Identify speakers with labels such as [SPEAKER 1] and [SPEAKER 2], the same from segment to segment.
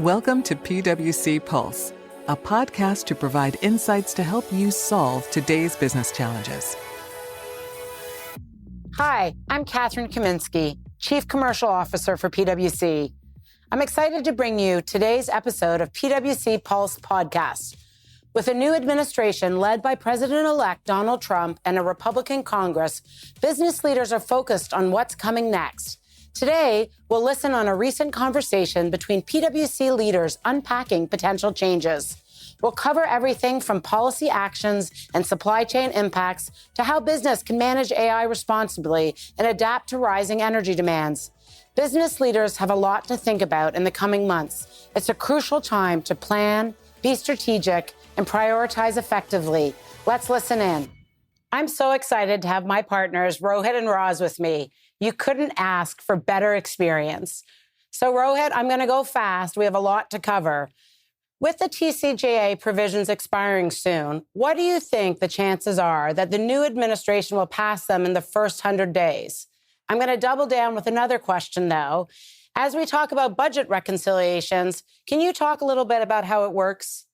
[SPEAKER 1] Welcome to PwC Pulse, a podcast to provide insights to help you solve today's business challenges.
[SPEAKER 2] Hi, I'm Kathryn Kaminsky, Chief Commercial Officer for PwC. I'm excited to bring you today's episode of PwC Pulse podcast. With a new administration led by President-elect Donald Trump and a Republican Congress, business leaders are focused on what's coming next. Today, we'll listen on a recent conversation between PwC leaders unpacking potential changes. We'll cover everything from policy actions and supply chain impacts to how business can manage AI responsibly and adapt to rising energy demands. Business leaders have a lot to think about in the coming months. It's a crucial time to plan, be strategic, and prioritize effectively. Let's listen in. I'm so excited to have my partners, Rohit and Roz, with me. You couldn't ask for better experience. So Rohit, I'm going to go fast. We have a lot to cover. With the TCJA provisions expiring soon, what do you think the chances are that the new administration will pass them in the first 100 days? I'm going to double down with another question, though. As we talk about budget reconciliations, can you talk a little bit about how it works?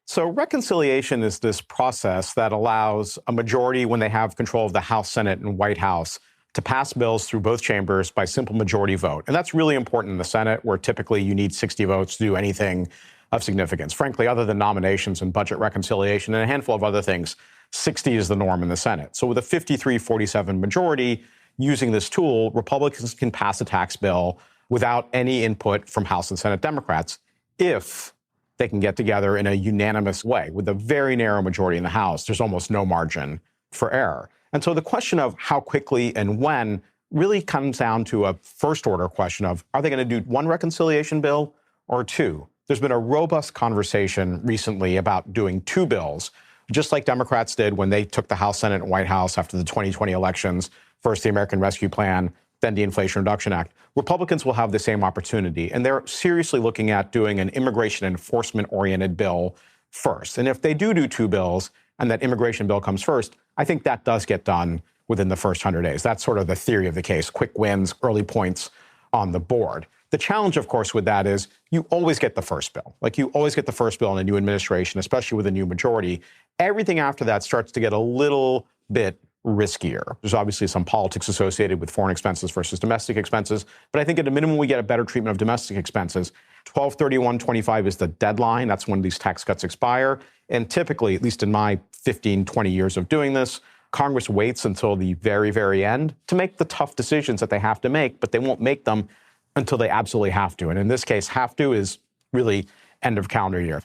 [SPEAKER 3] So reconciliation is this process that allows a majority, when they have control of the House, Senate, and White House, to pass bills through both chambers by simple majority vote. And that's really important in the Senate, where typically you need 60 votes to do anything of significance. Frankly, other than nominations and budget reconciliation and a handful of other things, 60 is the norm in the Senate. So with a 53-47 majority, using this tool, Republicans can pass a tax bill without any input from House and Senate Democrats if they can get together in a unanimous way. With a very narrow majority in the House, there's almost no margin for error. And so the question of how quickly and when really comes down to a first order question of, are they going to do one reconciliation bill or two? There's been a robust conversation recently about doing two bills, just like Democrats did when they took the House, Senate, and White House after the 2020 elections, first the American Rescue Plan, then the Inflation Reduction Act. Republicans will have the same opportunity, and they're seriously looking at doing an immigration enforcement-oriented bill first. And if they do two bills, and that immigration bill comes first, I think that does get done within the first 100 days. That's sort of the theory of the case, quick wins, early points on the board. The challenge, of course, with that is you always get the first bill. Like you always get the first bill in a new administration, especially with a new majority. Everything after that starts to get a little bit riskier. There's obviously some politics associated with foreign expenses versus domestic expenses, but I think at a minimum we get a better treatment of domestic expenses. 12/31/25 is the deadline. That's when these tax cuts expire. And typically, at least in my 15, 20 years of doing this, Congress waits until the very, very end to make the tough decisions that they have to make, but they won't make them until they absolutely have to. And in this case, have to is really end of calendar year.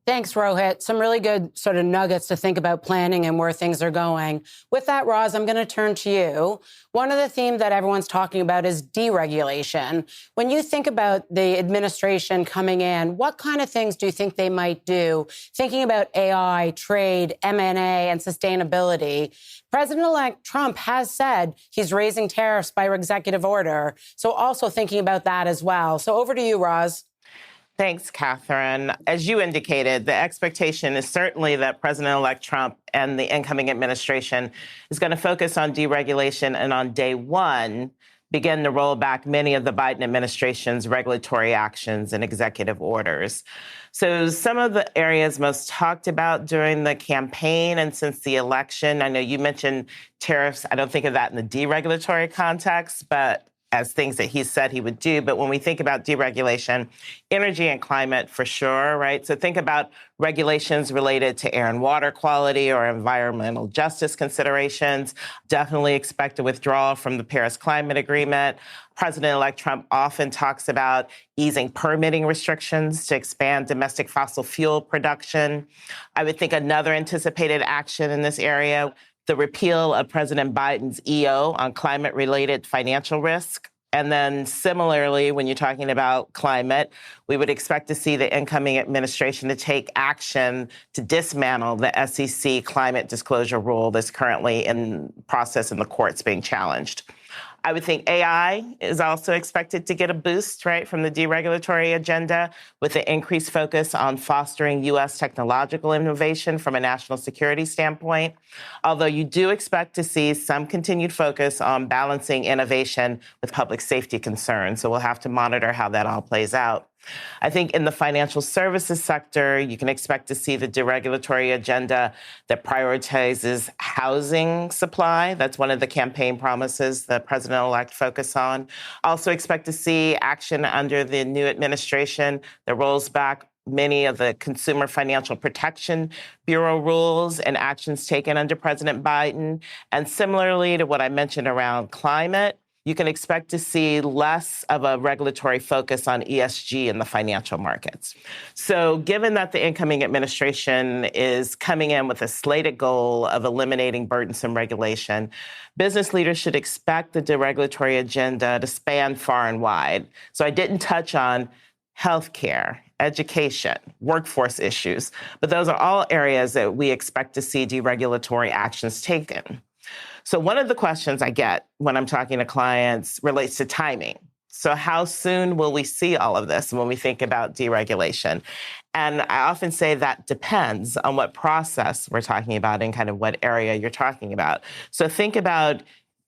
[SPEAKER 2] Thanks, Rohit. Some really good sort of nuggets to think about planning and where things are going. With that, Roz, I'm going to turn to you. One of the themes that everyone's talking about is deregulation. When you think about the administration coming in, what kind of things do you think they might do? Thinking about AI, trade, M&A, and sustainability. President-elect Trump has said he's raising tariffs by executive order. So also thinking about that as well. So over to you, Roz.
[SPEAKER 4] Thanks, Kathryn. As you indicated, the expectation is certainly that President-elect Trump and the incoming administration is going to focus on deregulation and on day one, begin to roll back many of the Biden administration's regulatory actions and executive orders. So some of the areas most talked about during the campaign and since the election, I know you mentioned tariffs. I don't think of that in the deregulatory context, but as things that he said he would do. But when we think about deregulation, energy and climate for sure, right? So think about regulations related to air and water quality or environmental justice considerations. Definitely expect a withdrawal from the Paris Climate Agreement. President-elect Trump often talks about easing permitting restrictions to expand domestic fossil fuel production. I would think another anticipated action in this area, the repeal of President Biden's EO on climate-related financial risk. And then similarly, when you're talking about climate, we would expect to see the incoming administration to take action to dismantle the SEC climate disclosure rule that's currently in process in the courts being challenged. I would think AI is also expected to get a boost, right, from the deregulatory agenda with the increased focus on fostering U.S. technological innovation from a national security standpoint. Although you do expect to see some continued focus on balancing innovation with public safety concerns. So we'll have to monitor how that all plays out. I think in the financial services sector, you can expect to see the deregulatory agenda that prioritizes housing supply. That's one of the campaign promises the president-elect focus on. Also expect to see action under the new administration that rolls back many of the Consumer Financial Protection Bureau rules and actions taken under President Biden. And similarly to what I mentioned around climate, you can expect to see less of a regulatory focus on ESG in the financial markets. So given that the incoming administration is coming in with a slated goal of eliminating burdensome regulation, business leaders should expect the deregulatory agenda to span far and wide. So I didn't touch on healthcare, education, workforce issues, but those are all areas that we expect to see deregulatory actions taken. So one of the questions I get when I'm talking to clients relates to timing. So how soon will we see all of this when we think about deregulation? And I often say that depends on what process we're talking about and kind of what area you're talking about. So think about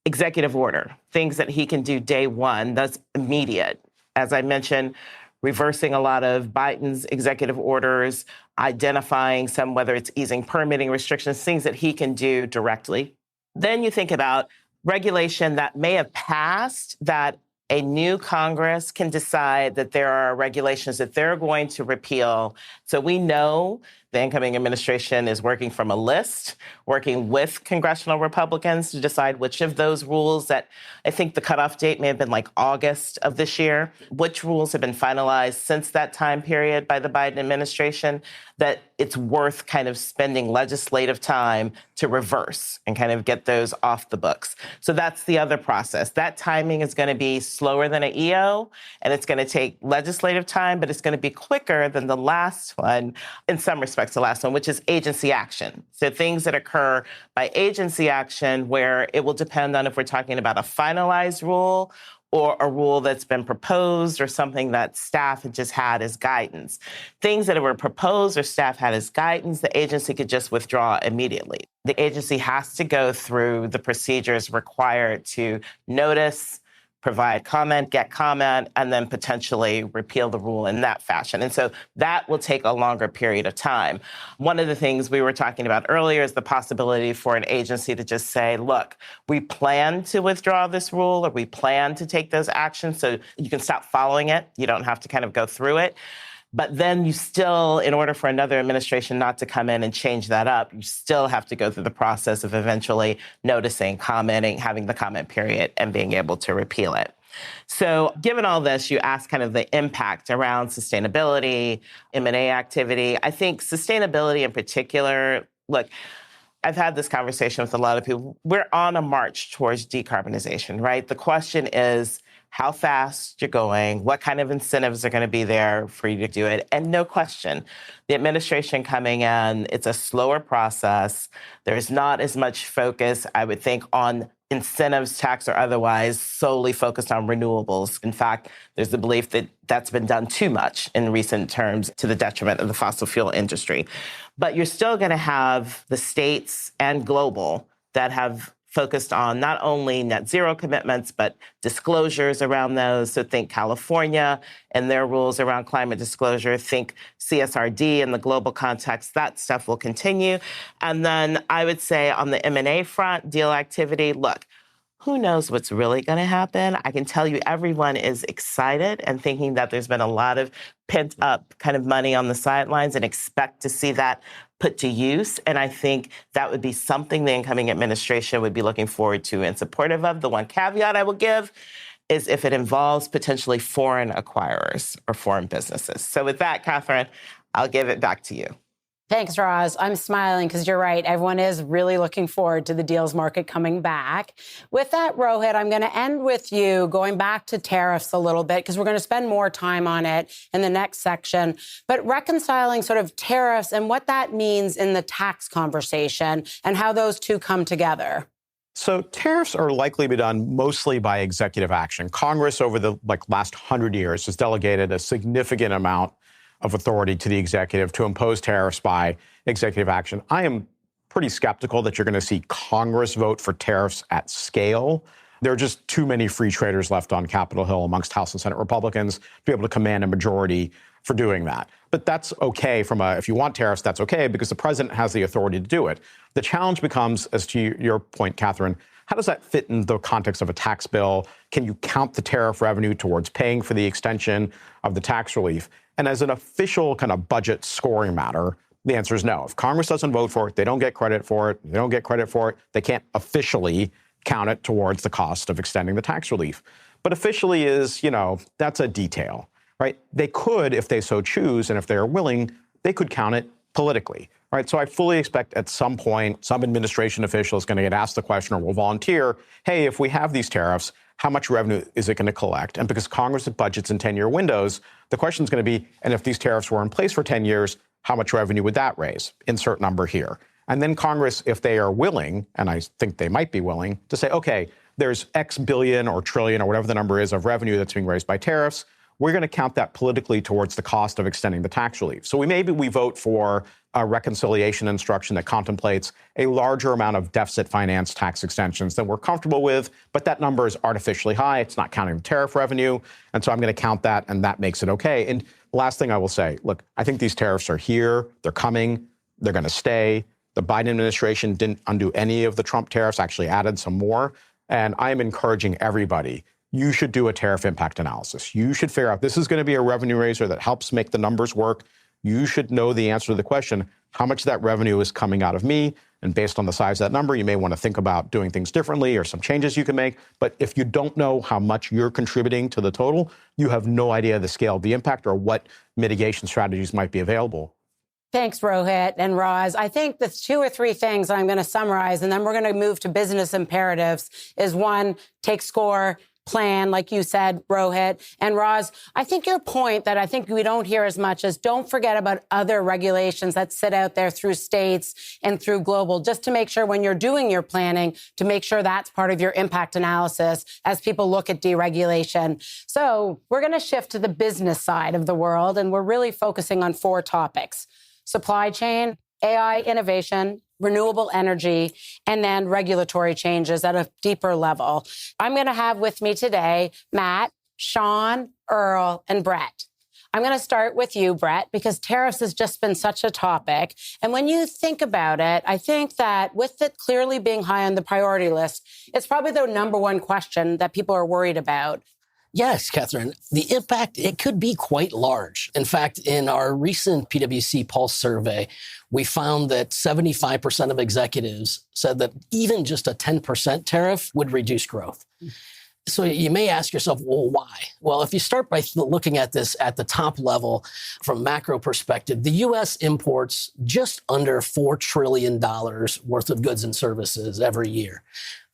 [SPEAKER 4] executive order, things that he can do day one, that's immediate. As I mentioned, reversing a lot of Biden's executive orders, identifying some, whether it's easing permitting restrictions, things that he can do directly. Then you think about regulation that may have passed that a new Congress can decide that there are regulations that they're going to repeal. So we know the incoming administration is working from a list, working with congressional Republicans to decide which of those rules that I think the cutoff date may have been like August of this year, which rules have been finalized since that time period by the Biden administration that it's worth kind of spending legislative time to reverse and kind of get those off the books. So that's the other process. That timing is going to be slower than an EO, and it's going to take legislative time, but it's going to be quicker than the last one in some respects. The last one, which is agency action. So things that occur by agency action where it will depend on if we're talking about a finalized rule or a rule that's been proposed or something that staff had just had as guidance. Things that were proposed or staff had as guidance, the agency could just withdraw immediately. The agency has to go through the procedures required to notice, provide comment, get comment, and then potentially repeal the rule in that fashion. And so that will take a longer period of time. One of the things we were talking about earlier is the possibility for an agency to just say, look, we plan to withdraw this rule or we plan to take those actions so you can stop following it. You don't have to kind of go through it. But then you still, in order for another administration not to come in and change that up, you still have to go through the process of eventually noticing, commenting, having the comment period, and being able to repeal it. So given all this, you ask kind of the impact around sustainability, M&A activity. I think sustainability in particular, look, I've had this conversation with a lot of people. We're on a march towards decarbonization, right? The question is, how fast you're going, what kind of incentives are going to be there for you to do it. And no question, the administration coming in, it's a slower process. There's not as much focus, I would think, on incentives, tax or otherwise, solely focused on renewables. In fact, there's the belief that that's been done too much in recent terms to the detriment of the fossil fuel industry. But you're still going to have the states and global that have focused on not only net zero commitments, but disclosures around those. So think California and their rules around climate disclosure, think CSRD in the global context, that stuff will continue. And then I would say on the M&A front, deal activity, look, who knows what's really going to happen? I can tell you everyone is excited and thinking that there's been a lot of pent up kind of money on the sidelines and expect to see that put to use. And I think that would be something the incoming administration would be looking forward to and supportive of. The one caveat I will give is if it involves potentially foreign acquirers or foreign businesses. So with that, Kathryn, I'll give it back to you.
[SPEAKER 2] Thanks, Roz. I'm smiling because you're right. Everyone is really looking forward to the deals market coming back. With that, Rohit, I'm going to end with you going back to tariffs a little bit because we're going to spend more time on it in the next section. But reconciling sort of tariffs and what that means in the tax conversation and how those two come together.
[SPEAKER 3] So tariffs are likely to be done mostly by executive action. Congress over the last 100 years has delegated a significant amount of authority to the executive to impose tariffs by executive action. I am pretty skeptical that you're going to see Congress vote for tariffs at scale There are just too many free traders left on Capitol Hill amongst House and Senate Republicans to be able to command a majority for doing that. But that's okay if you want tariffs, that's okay because the president has the authority to do it. The challenge becomes, as to your point, Kathryn, how does that fit in the context of a tax bill? Can you count the tariff revenue towards paying for the extension of the tax relief? And as an official kind of budget scoring matter, the answer is no. If Congress doesn't vote for it, they don't get credit for it. They don't get credit for it. They can't officially count it towards the cost of extending the tax relief. But officially is, that's a detail, right? They could, if they so choose, and if they are willing, they could count it politically, right? So I fully expect at some point, some administration official is going to get asked the question or will volunteer, hey, if we have these tariffs, how much revenue is it going to collect? And because Congress budgets in 10-year windows, the question is going to be, and if these tariffs were in place for 10 years, how much revenue would that raise? Insert number here. And then Congress, if they are willing, and I think they might be willing, to say, okay, there's X billion or trillion or whatever the number is of revenue that's being raised by tariffs, we're going to count that politically towards the cost of extending the tax relief. So maybe we vote for a reconciliation instruction that contemplates a larger amount of deficit finance tax extensions than we're comfortable with, but that number is artificially high. It's not counting the tariff revenue. And so I'm going to count that, and that makes it okay. And the last thing I will say, look, I think these tariffs are here. They're coming. They're going to stay. The Biden administration didn't undo any of the Trump tariffs, actually added some more. And I am encouraging everybody, you should do a tariff impact analysis. You should figure out, this is going to be a revenue raiser that helps make the numbers work. You should know the answer to the question, how much of that revenue is coming out of me? And based on the size of that number, you may want to think about doing things differently or some changes you can make. But if you don't know how much you're contributing to the total, you have no idea the scale of the impact or what mitigation strategies might be available.
[SPEAKER 2] Thanks, Rohit and Roz. I think the 2 or 3 things I'm going to summarize, and then we're going to move to business imperatives, is 1, take score, plan, like you said, Rohit. And Roz, I think your point that I think we don't hear as much is don't forget about other regulations that sit out there through states and through global, just to make sure when you're doing your planning, to make sure that's part of your impact analysis as people look at deregulation. So we're going to shift to the business side of the world, and we're really focusing on 4 topics: supply chain, AI innovation, renewable energy, and then regulatory changes at a deeper level. I'm going to have with me today Matt, Sean, Earl, and Brett. I'm going to start with you, Brett, because tariffs has just been such a topic. And when you think about it, I think that with it clearly being high on the priority list, it's probably the number one question that people are worried about.
[SPEAKER 5] Yes, Kathryn, the impact, it could be quite large. In fact, in our recent PwC Pulse survey, we found that 75% of executives said that even just a 10% tariff would reduce growth. So you may ask yourself, well, why? Well, if you start by looking at this at the top level from macro perspective, the U.S. imports just under $4 trillion worth of goods and services every year.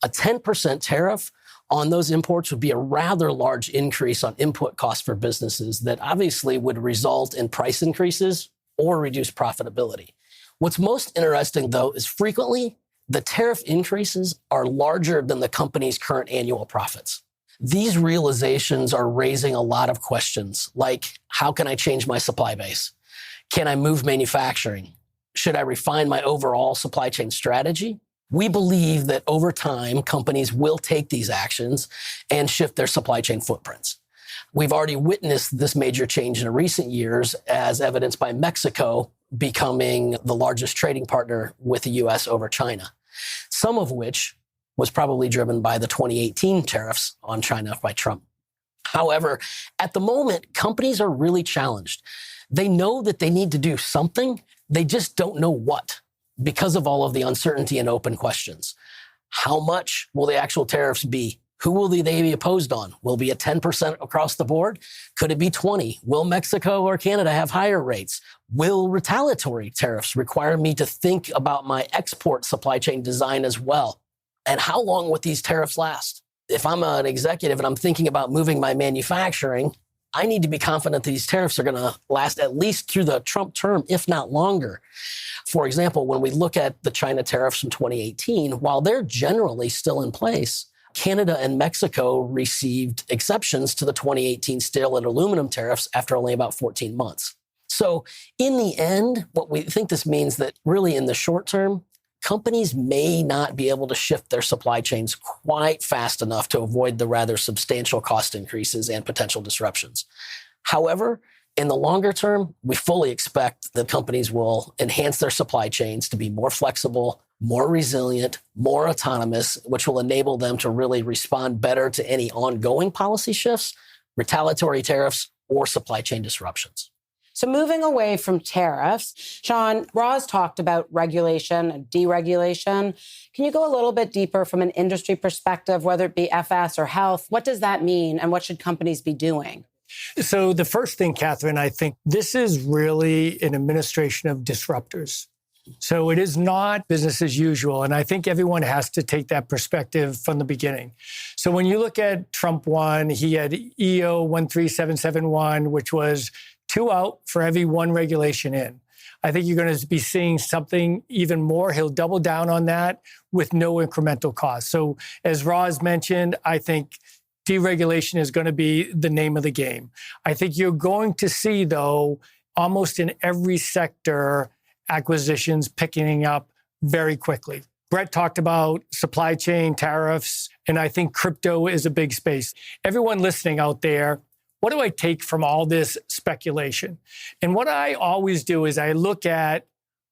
[SPEAKER 5] A 10% tariff on those imports would be a rather large increase on input costs for businesses that obviously would result in price increases or reduce profitability. What's most interesting, though, is frequently the tariff increases are larger than the company's current annual profits. These realizations are raising a lot of questions, like how can I change my supply base? Can I move manufacturing? Should I refine my overall supply chain strategy? We believe that over time, companies will take these actions and shift their supply chain footprints. We've already witnessed this major change in recent years, as evidenced by Mexico becoming the largest trading partner with the U.S. over China, some of which was probably driven by the 2018 tariffs on China by Trump. However, at the moment, companies are really challenged. They know that they need to do something, they just don't know what, because of all of the uncertainty and open questions. How much will the actual tariffs be? Who will they be opposed on? Will it be at 10% across the board? Could it be 20? Will Mexico or Canada have higher rates? Will retaliatory tariffs require me to think about my export supply chain design as well? And how long would these tariffs last? If I'm an executive and I'm thinking about moving my manufacturing, I need to be confident that these tariffs are going to last at least through the Trump term, if not longer. For example, when we look at the China tariffs from 2018, while they're generally still in place, Canada and Mexico received exceptions to the 2018 steel and aluminum tariffs after only about 14 months. So in the end, what we think this means that really in the short term, companies may not be able to shift their supply chains quite fast enough to avoid the rather substantial cost increases and potential disruptions. However, in the longer term, we fully expect that companies will enhance their supply chains to be more flexible, more resilient, more autonomous, which will enable them to really respond better to any ongoing policy shifts, retaliatory tariffs, or supply chain disruptions.
[SPEAKER 2] So moving away from tariffs, Sean, Roz talked about regulation and deregulation. Can you go a little bit deeper from an industry perspective, whether it be FS or health? What does that mean and what should companies be doing?
[SPEAKER 6] So the first thing, Kathryn, I think this is really an administration of disruptors. So it is not business as usual. And I think everyone has to take that perspective from the beginning. So when you look at Trump 1, he had EO 13771, which was 2 out for every 1 regulation in. I think you're going to be seeing something even more. He'll double down on that with no incremental cost. So as Roz mentioned, I think deregulation is going to be the name of the game. I think you're going to see, though, almost in every sector, acquisitions picking up very quickly. Brett talked about supply chain tariffs, and I think crypto is a big space. Everyone listening out there, what do I take from all this speculation? And what I always do is I look at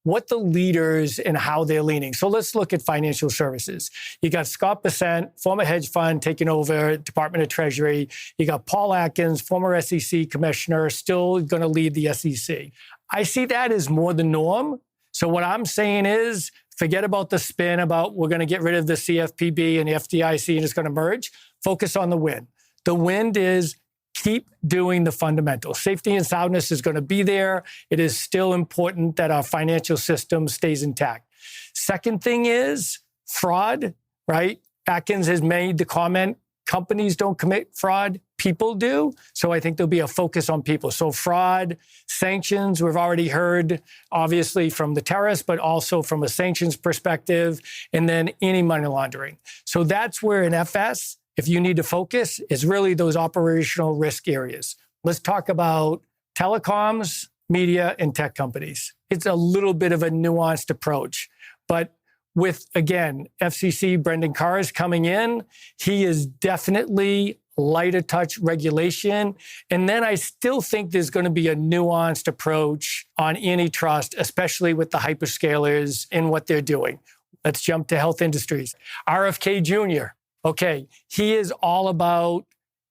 [SPEAKER 6] what the leaders and how they're leaning. So let's look at financial services. You got Scott Bessent, former hedge fund, taking over Department of Treasury. You got Paul Atkins, former SEC commissioner, still going to lead the SEC. I see that as more the norm. So what I'm saying is, forget about the spin about we're going to get rid of the CFPB and the FDIC and it's going to merge. Focus on the win. The win is keep doing the fundamentals. Safety and soundness is going to be there. It is still important that our financial system stays intact. Second thing is fraud, right? Atkins has made the comment, companies don't commit fraud, people do. So I think there'll be a focus on people. So fraud, sanctions, we've already heard, obviously, from the terrorists, but also from a sanctions perspective, and then any money laundering. So that's where in FS, if you need to focus, is really those operational risk areas. Let's talk about telecoms, media, and tech companies. It's a little bit of a nuanced approach. But with, again, FCC, Brendan Carr is coming in. He is definitely lighter touch regulation. And then I still think there's going to be a nuanced approach on antitrust, especially with the hyperscalers and what they're doing. Let's jump to health industries. RFK Jr., okay, he is all about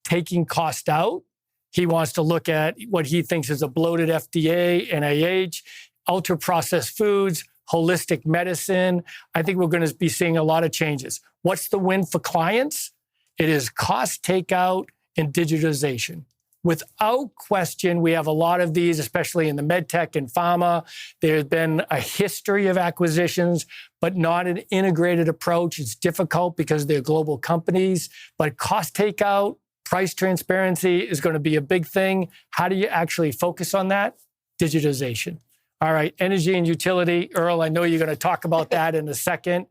[SPEAKER 6] taking cost out. He wants to look at what he thinks is a bloated FDA, NIH, ultra-processed foods, holistic medicine. I think we're going to be seeing a lot of changes. What's the win for clients? It is cost takeout and digitization. Without question, we have a lot of these, especially in the med tech and pharma. There's been a history of acquisitions, but not an integrated approach. It's difficult because they're global companies. But cost takeout, price transparency is going to be a big thing. How do you actually focus on that? Digitization. All right, energy and utility. Earl, I know you're going to talk about that in a second.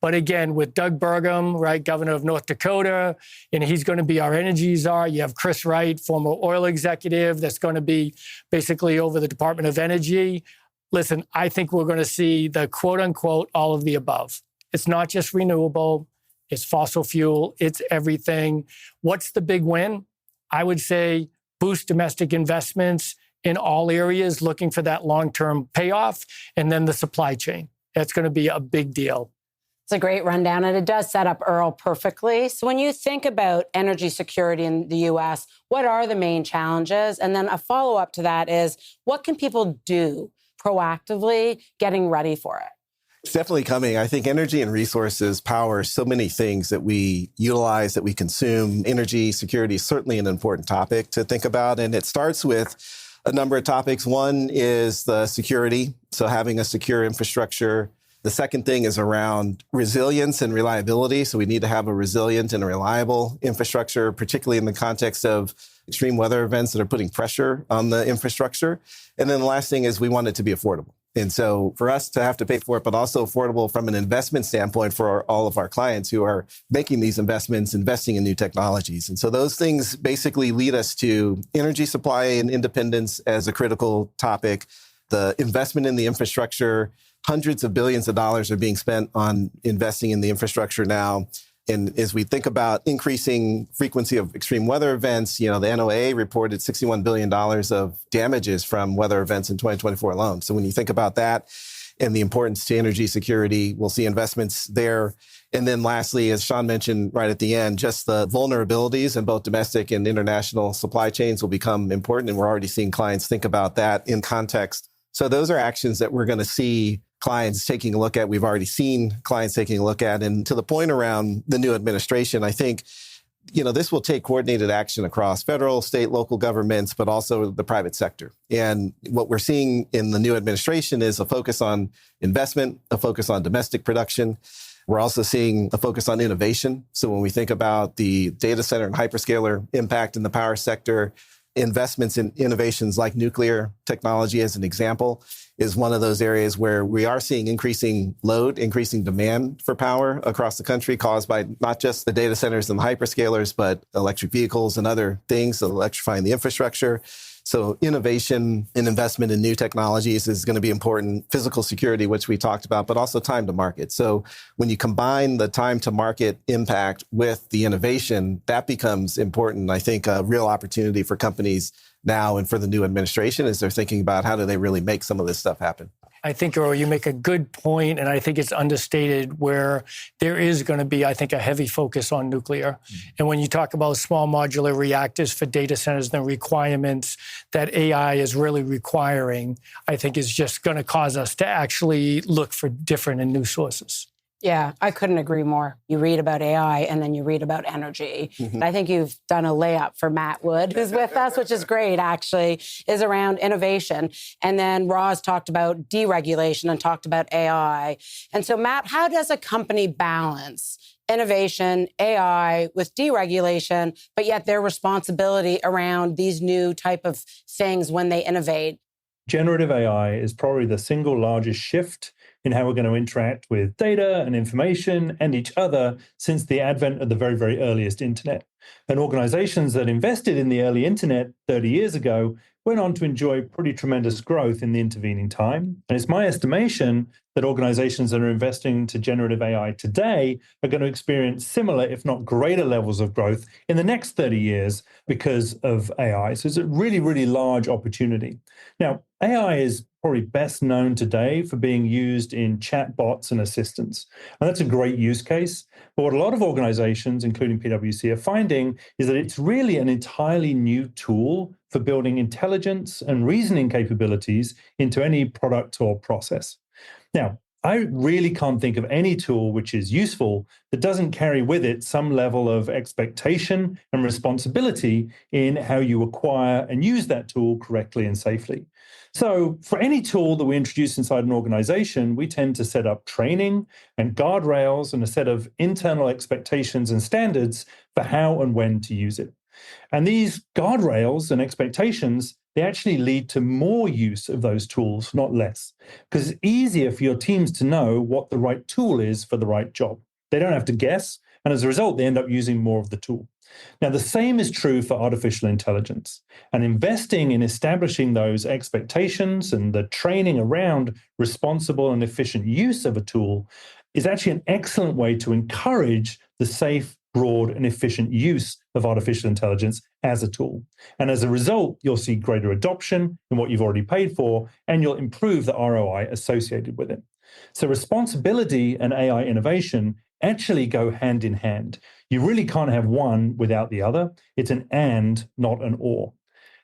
[SPEAKER 6] But again, with Doug Burgum, right, governor of North Dakota, and he's going to be our energy czar. You have Chris Wright, former oil executive, that's going to be basically over the Department of Energy. Listen, I think we're going to see the quote unquote all of the above. It's not just renewable, it's fossil fuel, it's everything. What's the big win? I would say boost domestic investments in all areas, looking for that long-term payoff, and then the supply chain. That's going to be a big deal.
[SPEAKER 2] It's a great rundown, and it does set up Earl perfectly. So when you think about energy security in the U.S., what are the main challenges? And then a follow-up to that is, what can people do proactively getting ready for it?
[SPEAKER 7] It's definitely coming. I think energy and resources power so many things that we utilize, that we consume. Energy security is certainly an important topic to think about, and it starts with a number of topics. One is the security, so having a secure infrastructure. The second thing is around resilience and reliability. So we need to have a resilient and a reliable infrastructure, particularly in the context of extreme weather events that are putting pressure on the infrastructure. And then the last thing is we want it to be affordable. And so for us to have to pay for it, but also affordable from an investment standpoint for all of our clients who are making these investments, investing in new technologies. And so those things basically lead us to energy supply and independence as a critical topic, the investment in the infrastructure, Hundreds of billions of dollars are being spent on investing in the infrastructure now. And as we think about increasing frequency of extreme weather events, the NOAA reported $61 billion of damages from weather events in 2024 alone. So when you think about that and the importance to energy security, we'll see investments there. And then lastly, as Sean mentioned right at the end, just the vulnerabilities in both domestic and international supply chains will become important. And we're already seeing clients think about that in context. So those are actions that we're going to see clients taking a look at. We've already seen clients taking a look at. And to the point around the new administration, I think, this will take coordinated action across federal, state, local governments, but also the private sector. And what we're seeing in the new administration is a focus on investment, a focus on domestic production. We're also seeing a focus on innovation. So when we think about the data center and hyperscaler impact in the power sector, investments in innovations like nuclear technology, as an example, is one of those areas where we are seeing increasing load, increasing demand for power across the country, caused by not just the data centers and the hyperscalers, but electric vehicles and other things, electrifying the infrastructure. So innovation and investment in new technologies is going to be important. Physical security, which we talked about, but also time to market. So when you combine the time to market impact with the innovation, that becomes important. I think a real opportunity for companies now and for the new administration as they're thinking about how do they really make some of this stuff happen.
[SPEAKER 6] I think, Earl, you make a good point, and I think it's understated where there is going to be, I think, a heavy focus on nuclear. And when you talk about small modular reactors for data centers, the requirements that AI is really requiring, I think is just going to cause us to actually look for different and new sources.
[SPEAKER 2] Yeah, I couldn't agree more. You read about AI and then you read about energy. And I think you've done a layup for Matt Wood, who's with us, which is great, actually, is around innovation. And then Roz talked about deregulation and talked about AI. And so, Matt, how does a company balance innovation, AI with deregulation, but yet their responsibility around these new type of things when they innovate?
[SPEAKER 8] Generative AI is probably the single largest shift in how we're going to interact with data and information and each other since the advent of the very, very earliest internet. And organizations that invested in the early internet 30 years ago went on to enjoy pretty tremendous growth in the intervening time. And it's my estimation that organizations that are investing into generative AI today are going to experience similar, if not greater levels of growth in the next 30 years because of AI. So it's a really, really large opportunity. Now, AI is probably best known today for being used in chatbots and assistants. And that's a great use case. But what a lot of organizations, including PwC, are finding is that it's really an entirely new tool for building intelligence and reasoning capabilities into any product or process. Now, I really can't think of any tool which is useful that doesn't carry with it some level of expectation and responsibility in how you acquire and use that tool correctly and safely. So for any tool that we introduce inside an organization, we tend to set up training and guardrails and a set of internal expectations and standards for how and when to use it. And these guardrails and expectations, they actually lead to more use of those tools, not less, because it's easier for your teams to know what the right tool is for the right job. They don't have to guess, and as a result, they end up using more of the tool. Now, the same is true for artificial intelligence, and investing in establishing those expectations and the training around responsible and efficient use of a tool is actually an excellent way to encourage the safe, broad, and efficient use of artificial intelligence as a tool. And as a result, you'll see greater adoption in what you've already paid for, and you'll improve the ROI associated with it. So responsibility and AI innovation actually go hand in hand. You really can't have one without the other. It's an and, not an or.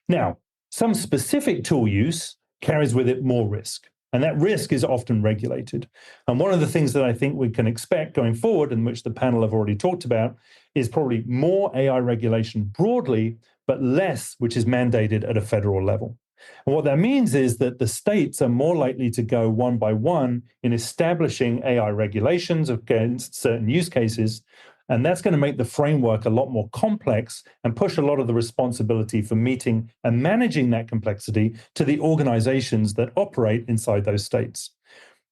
[SPEAKER 8] Now, some specific tool use carries with it more risk. And that risk is often regulated. And one of the things that I think we can expect going forward, and which the panel have already talked about, is probably more AI regulation broadly, but less which is mandated at a federal level. And what that means is that the states are more likely to go one by one in establishing AI regulations against certain use cases. And that's going to make the framework a lot more complex and push a lot of the responsibility for meeting and managing that complexity to the organizations that operate inside those states.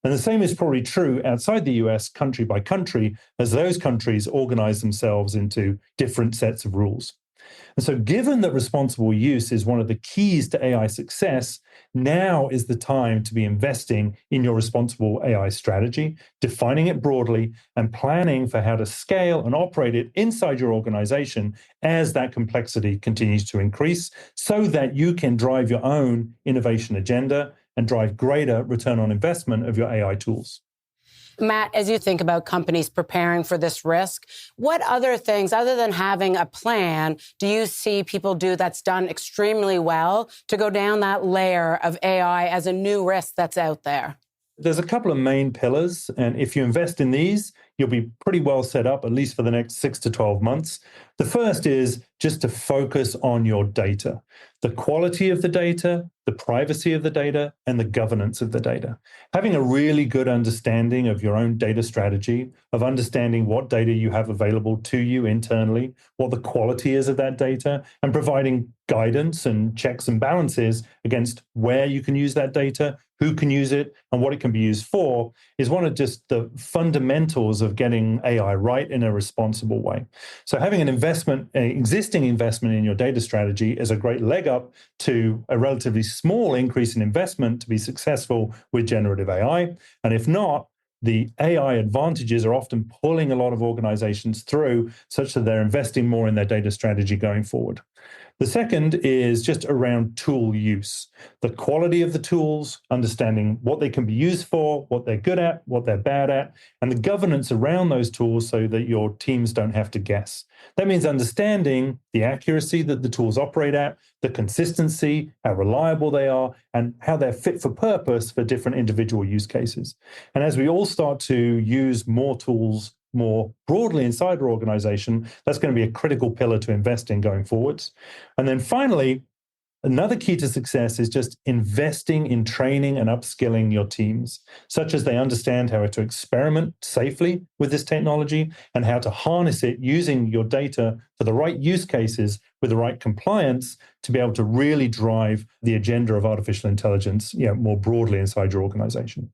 [SPEAKER 8] And the same is probably true outside the US, country by country, as those countries organize themselves into different sets of rules. And so given that responsible use is one of the keys to AI success, now is the time to be investing in your responsible AI strategy, defining it broadly, and planning for how to scale and operate it inside your organization as that complexity continues to increase, so that you can drive your own innovation agenda and drive greater return on investment of your AI tools.
[SPEAKER 2] Matt, as you think about companies preparing for this risk, what other things, other than having a plan, do you see people do that's done extremely well to go down that layer of AI as a new risk that's out there?
[SPEAKER 8] There's a couple of main pillars, and if you invest in these, you'll be pretty well set up, at least for the next 6 to 12 months. The first is just to focus on your data, the quality of the data, the privacy of the data, and the governance of the data. Having a really good understanding of your own data strategy, of understanding what data you have available to you internally, what the quality is of that data, and providing guidance and checks and balances against where you can use that data, who can use it, and what it can be used for, is one of just the fundamentals of getting AI right in a responsible way. So having an existing investment in your data strategy is a great leg up to a relatively small increase in investment to be successful with generative AI. And if not, the AI advantages are often pulling a lot of organizations through such that they're investing more in their data strategy going forward. The second is just around tool use, the quality of the tools, understanding what they can be used for, what they're good at, what they're bad at, and the governance around those tools so that your teams don't have to guess. That means understanding the accuracy that the tools operate at, the consistency, how reliable they are, and how they're fit for purpose for different individual use cases. And as we all start to use more tools more broadly inside our organization, that's going to be a critical pillar to invest in going forwards. And then finally, another key to success is just investing in training and upskilling your teams, such as they understand how to experiment safely with this technology and how to harness it using your data for the right use cases with the right compliance to be able to really drive the agenda of artificial intelligence, more broadly inside your organization.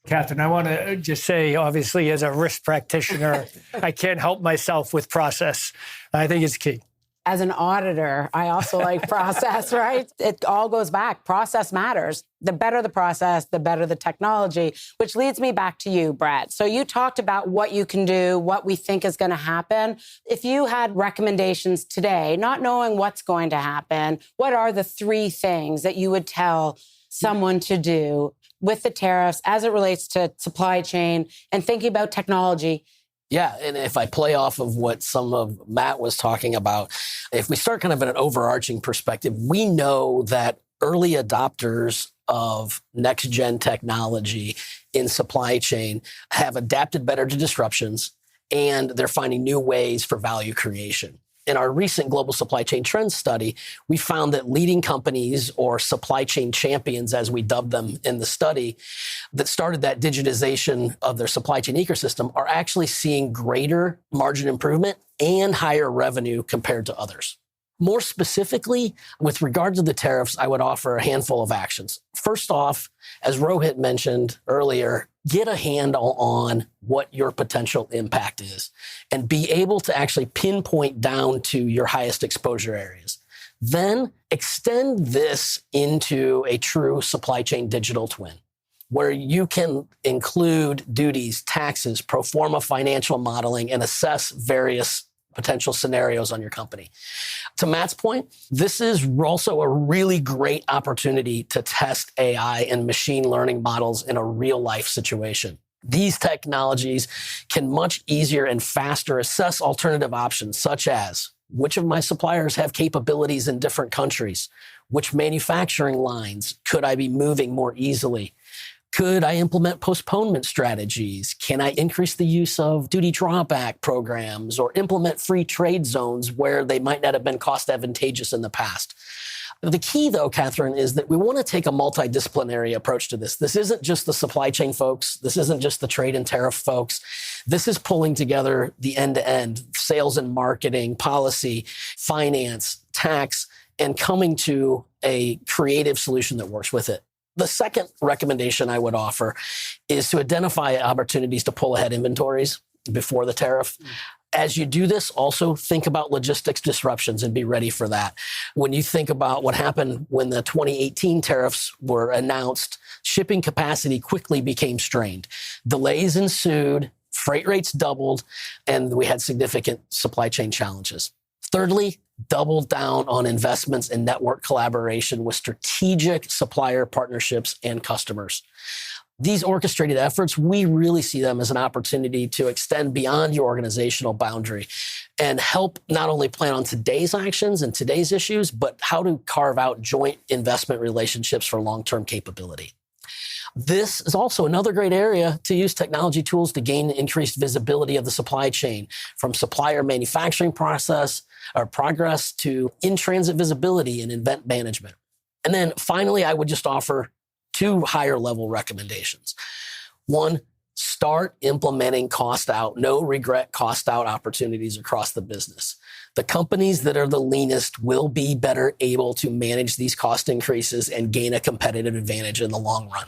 [SPEAKER 6] Kathryn, I want to just say, obviously, as a risk practitioner, I can't help myself with process. I think it's key.
[SPEAKER 2] As an auditor, I also like process, right? It all goes back. Process matters. The better the process, the better the technology, which leads me back to you, Brett. So you talked about what you can do, what we think is going to happen. If you had recommendations today, not knowing what's going to happen, what are the 3 things that you would tell someone to do with the tariffs as it relates to supply chain and thinking about technology?
[SPEAKER 5] Yeah, and if I play off of what some of Matt was talking about, if we start kind of in an overarching perspective, we know that early adopters of next-gen technology in supply chain have adapted better to disruptions, and they're finding new ways for value creation. In our recent Global Supply Chain Trends study, we found that leading companies, or supply chain champions, as we dubbed them in the study, that started that digitization of their supply chain ecosystem are actually seeing greater margin improvement and higher revenue compared to others. More specifically, with regard to the tariffs, I would offer a handful of actions. First off, as Rohit mentioned earlier, get a handle on what your potential impact is and be able to actually pinpoint down to your highest exposure areas. Then extend this into a true supply chain digital twin, where you can include duties, taxes, pro forma financial modeling, and assess various potential scenarios on your company. To Matt's point, this is also a really great opportunity to test AI and machine learning models in a real life situation. These technologies can much easier and faster assess alternative options, such as which of my suppliers have capabilities in different countries, which manufacturing lines could I be moving more easily, could I implement postponement strategies? Can I increase the use of duty drawback programs or implement free trade zones where they might not have been cost advantageous in the past? The key, though, Kathryn, is that we want to take a multidisciplinary approach to this. This isn't just the supply chain folks. This isn't just the trade and tariff folks. This is pulling together the end-to-end sales and marketing, policy, finance, tax, and coming to a creative solution that works with it. The second recommendation I would offer is to identify opportunities to pull ahead inventories before the tariff. As you do this, also think about logistics disruptions and be ready for that. When you think about what happened when the 2018 tariffs were announced, shipping capacity quickly became strained. Delays ensued, freight rates doubled, and we had significant supply chain challenges. Thirdly, double down on investments in network collaboration with strategic supplier partnerships and customers. These orchestrated efforts, we really see them as an opportunity to extend beyond your organizational boundary and help not only plan on today's actions and today's issues, but how to carve out joint investment relationships for long-term capability. This is also another great area to use technology tools to gain increased visibility of the supply chain, from supplier manufacturing process or progress to in-transit visibility and event management. And then finally, I would just offer 2 higher level recommendations. 1, start implementing cost out, no regret cost out opportunities across the business. The companies that are the leanest will be better able to manage these cost increases and gain a competitive advantage in the long run.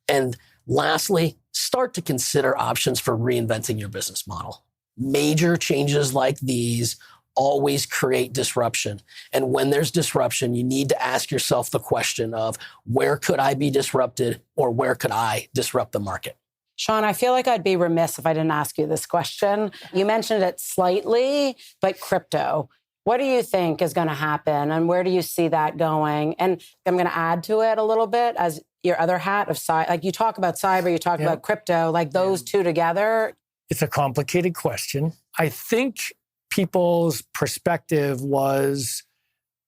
[SPEAKER 5] And lastly, start to consider options for reinventing your business model. Major changes like these always create disruption. And when there's disruption, you need to ask yourself the question of, where could I be disrupted, or where could I disrupt the market?
[SPEAKER 2] Sean, I feel like I'd be remiss if I didn't ask you this question. You mentioned it slightly, but crypto. What do you think is going to happen, and where do you see that going? And I'm going to add to it a little bit as your other hat of cyber. Like, you talk about cyber, you talk about crypto, like those two together.
[SPEAKER 6] It's a complicated question. I think people's perspective was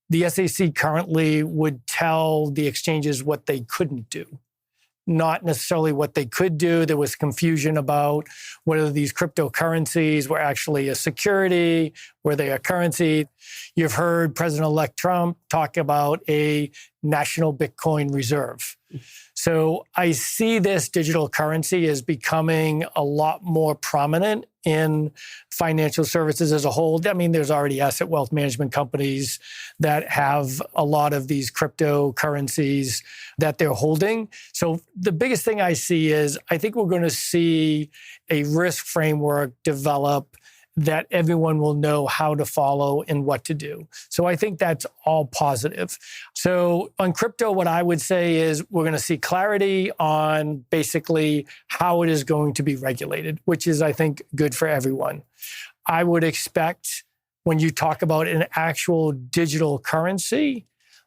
[SPEAKER 6] the SEC currently would tell the exchanges what they couldn't do, not necessarily what they could do. There was confusion about whether these cryptocurrencies were actually a security, were they a currency. You've heard President-elect Trump talk about a national Bitcoin reserve. So I see this digital currency as becoming a lot more prominent in financial services as a whole. I mean, there's already asset wealth management companies that have a lot of these cryptocurrencies that they're holding. So the biggest thing I see is I think we're going to see a risk framework develop that everyone will know how to follow and what to do. So I think that's all positive. So on crypto, what I would say is we're going to see clarity on basically how it is going to be regulated, which is, I think, good for everyone. I would expect when you talk about an actual digital currency,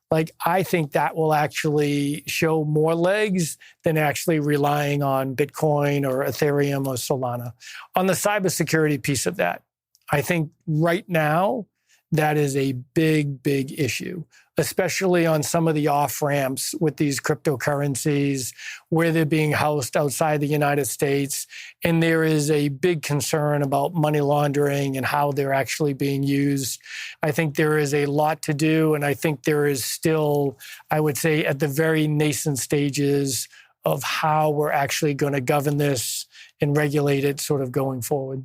[SPEAKER 6] like, I think that will actually show more legs than actually relying on Bitcoin or Ethereum or Solana. On the cybersecurity piece of that, I think right now that is a big, big issue, especially on some of the off-ramps with these cryptocurrencies where they're being housed outside the United States. And there is a big concern about money laundering and how they're actually being used. I think there is a lot to do. And I think there is still, I would say, at the very nascent stages of how we're actually going to govern this and regulate it sort of going forward.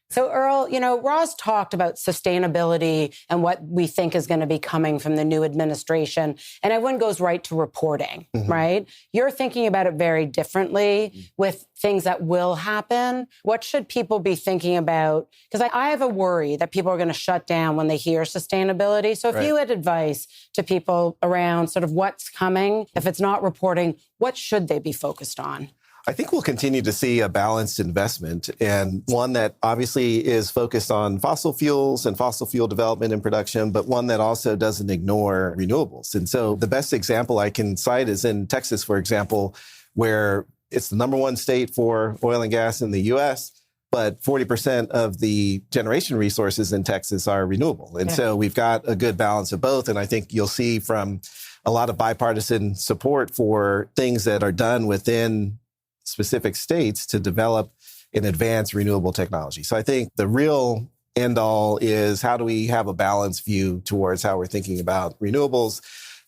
[SPEAKER 2] So, Earl, Roz talked about sustainability and what we think is going to be coming from the new administration. And everyone goes right to reporting, right? You're thinking about it very differently with things that will happen. What should people be thinking about? Because I have a worry that people are going to shut down when they hear sustainability. So if you had advice to people around sort of what's coming, if it's not reporting, what should they be focused on?
[SPEAKER 7] I think we'll continue to see a balanced investment, and one that obviously is focused on fossil fuels and fossil fuel development and production, but one that also doesn't ignore renewables. And so the best example I can cite is in Texas, for example, where it's the number one state for oil and gas in the U.S., but 40% of the generation resources in Texas are renewable. And so we've got a good balance of both. And I think you'll see from a lot of bipartisan support for things that are done within specific states to develop and advance renewable technology. So I think the real end all is, how do we have a balanced view towards how we're thinking about renewables?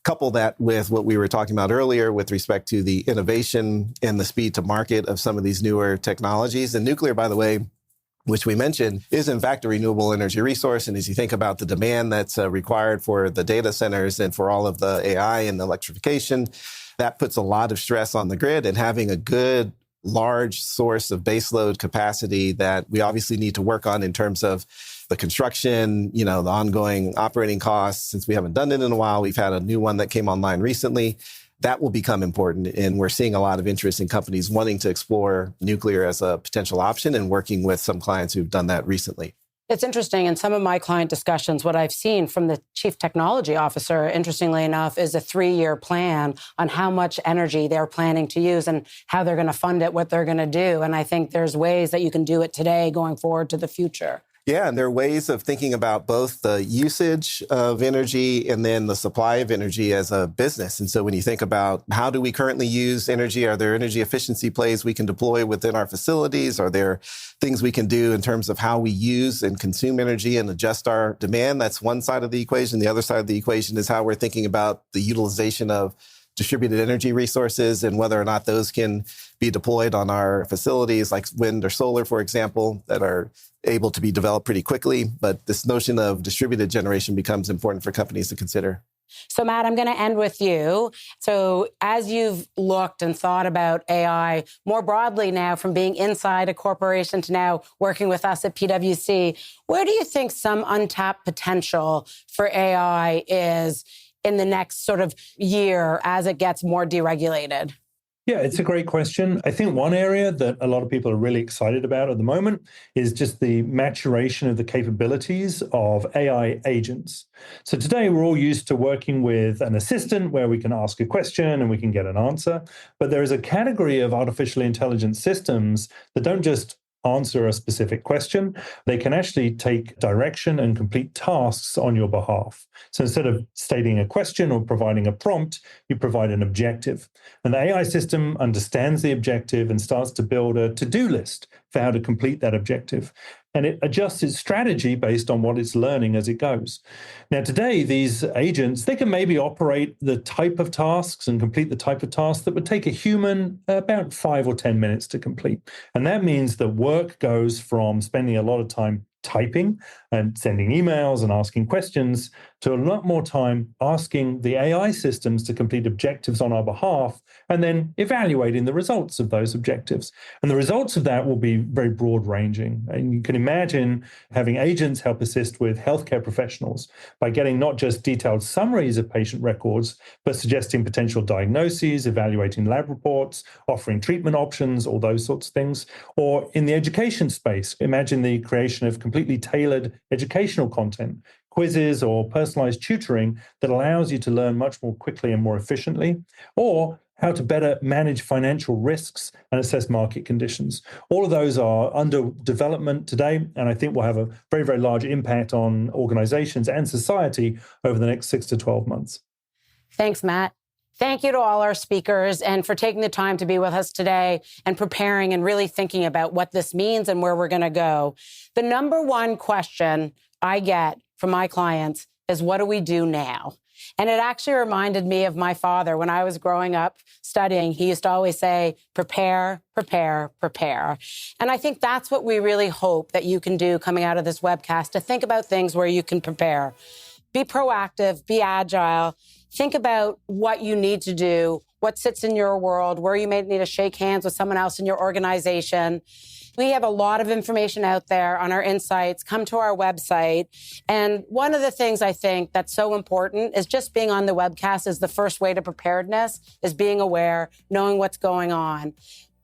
[SPEAKER 7] Couple that with what we were talking about earlier with respect to the innovation and the speed to market of some of these newer technologies. And nuclear, by the way, which we mentioned, is in fact a renewable energy resource. And as you think about the demand that's required for the data centers and for all of the AI and the electrification, that puts a lot of stress on the grid, and having a good large source of baseload capacity that we obviously need to work on in terms of the construction, the ongoing operating costs. Since we haven't done it in a while, we've had a new one that came online recently. That will become important. And we're seeing a lot of interest in companies wanting to explore nuclear as a potential option and working with some clients who've done that recently.
[SPEAKER 2] It's interesting. In some of my client discussions, what I've seen from the chief technology officer, interestingly enough, is a 3-year plan on how much energy they're planning to use and how they're going to fund it, what they're going to do. And I think there's ways that you can do it today going forward to the future.
[SPEAKER 7] Yeah, and there are ways of thinking about both the usage of energy and then the supply of energy as a business. And so when you think about how do we currently use energy, are there energy efficiency plays we can deploy within our facilities? Are there things we can do in terms of how we use and consume energy and adjust our demand? That's one side of the equation. The other side of the equation is how we're thinking about the utilization of distributed energy resources and whether or not those can be deployed on our facilities like wind or solar, for example, that are able to be developed pretty quickly. But this notion of distributed generation becomes important for companies to consider.
[SPEAKER 2] So, Matt, I'm going to end with you. So as you've looked and thought about AI more broadly now, from being inside a corporation to now working with us at PwC, where do you think some untapped potential for AI is in the next sort of year as it gets more deregulated?
[SPEAKER 8] Yeah, it's a great question. I think one area that a lot of people are really excited about at the moment is just the maturation of the capabilities of AI agents. So today we're all used to working with an assistant where we can ask a question and we can get an answer. But there is a category of artificial intelligence systems that don't just answer a specific question. They can actually take direction and complete tasks on your behalf. So instead of stating a question or providing a prompt, you provide an objective. And the AI system understands the objective and starts to build a to-do list for how to complete that objective. And it adjusts its strategy based on what it's learning as it goes. Now, today, these agents, they can maybe operate the type of tasks and complete the type of tasks that would take a human about 5 or 10 minutes to complete. And that means that work goes from spending a lot of time typing and sending emails and asking questions to a lot more time asking the AI systems to complete objectives on our behalf and then evaluating the results of those objectives. And the results of that will be very broad ranging. And you can imagine having agents help assist with healthcare professionals by getting not just detailed summaries of patient records, but suggesting potential diagnoses, evaluating lab reports, offering treatment options, all those sorts of things. Or in the education space, imagine the creation of completely tailored educational content, quizzes or personalized tutoring that allows you to learn much more quickly and more efficiently, or how to better manage financial risks and assess market conditions. All of those are under development today, and I think will have a very, very large impact on organizations and society over the next 6 to 12 months.
[SPEAKER 2] Thanks, Matt. Thank you to all our speakers and for taking the time to be with us today and preparing and really thinking about what this means and where we're going to go. The number one question I get from my clients is, what do we do now? And it actually reminded me of my father. When I was growing up studying, he used to always say, prepare, prepare, prepare. And I think that's what we really hope that you can do coming out of this webcast, to think about things where you can prepare. Be proactive, be agile. Think about what you need to do, what sits in your world, where you may need to shake hands with someone else in your organization. We have a lot of information out there on our insights. Come to our website. And one of the things I think that's so important is just being on the webcast is the first way to preparedness, is being aware, knowing what's going on.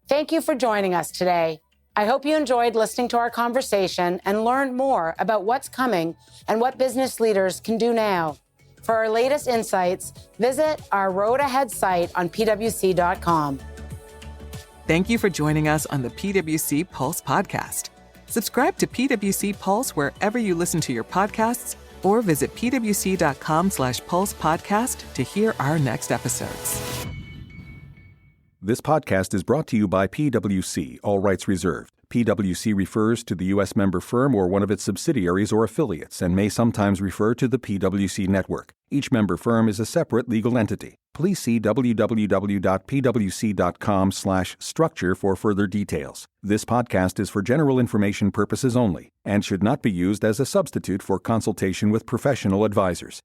[SPEAKER 2] Thank you for joining us today. I hope you enjoyed listening to our conversation and learned more about what's coming and what business leaders can do now. For our latest insights, visit our Road Ahead site on pwc.com.
[SPEAKER 1] Thank you for joining us on the PwC Pulse podcast. Subscribe to PwC Pulse wherever you listen to your podcasts, or visit pwc.com/Pulse podcast to hear our next episodes.
[SPEAKER 9] This podcast is brought to you by PwC, all rights reserved. PwC refers to the U.S. member firm or one of its subsidiaries or affiliates and may sometimes refer to the PwC network. Each member firm is a separate legal entity. Please see www.pwc.com/structure for further details. This podcast is for general information purposes only and should not be used as a substitute for consultation with professional advisors.